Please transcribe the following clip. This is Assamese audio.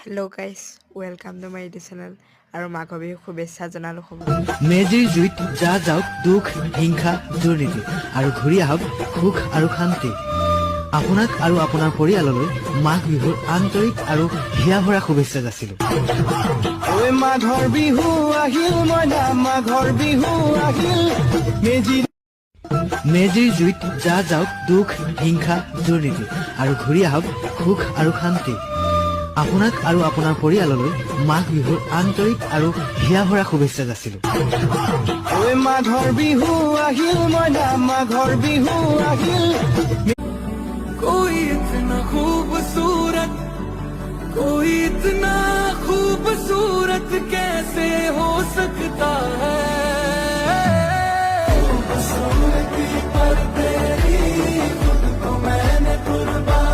Hello' guys welcome to my YouTube channel আৰু মাঘ বিহুৰ শুভেচ্ছা জনালোঁ সকলো। মেজিৰ জুইত যা যাওক দুখ হিংসা দুৰ্নীতি আৰু ঘূৰি আহক সুখ আৰু শান্তি। আপোনাক আৰু আপোনাৰ পৰিয়াললৈ মাঘ বিহুৰ আন্তৰিক আৰু হিয়া ভৰা শুভেচ্ছা যাচিলো। মাঘৰ বিহু আহিল মইনা মাঘৰ বিহু আহিল মেজিৰ জুইত যা যাওক দুখ হিংসা দুৰ্নীতি আৰু ঘূৰি আহক সুখ আৰু শান্তি। আপোনাক আৰু আপোনাৰ পৰিয়াললৈ মাঘ বিহুৰ আন্তৰিক আৰু হিয়া ভৰা শুভেচ্ছা যাচিলো। মাঘৰ বিহু আহিল মইনা মাঘৰ বিহু আহিল। कोई इतना खूबसूरत कोई इतना खूबसूरत कैसे हो सकता है खूबसूरती पर तेरी खुद को मैंने कुर्बान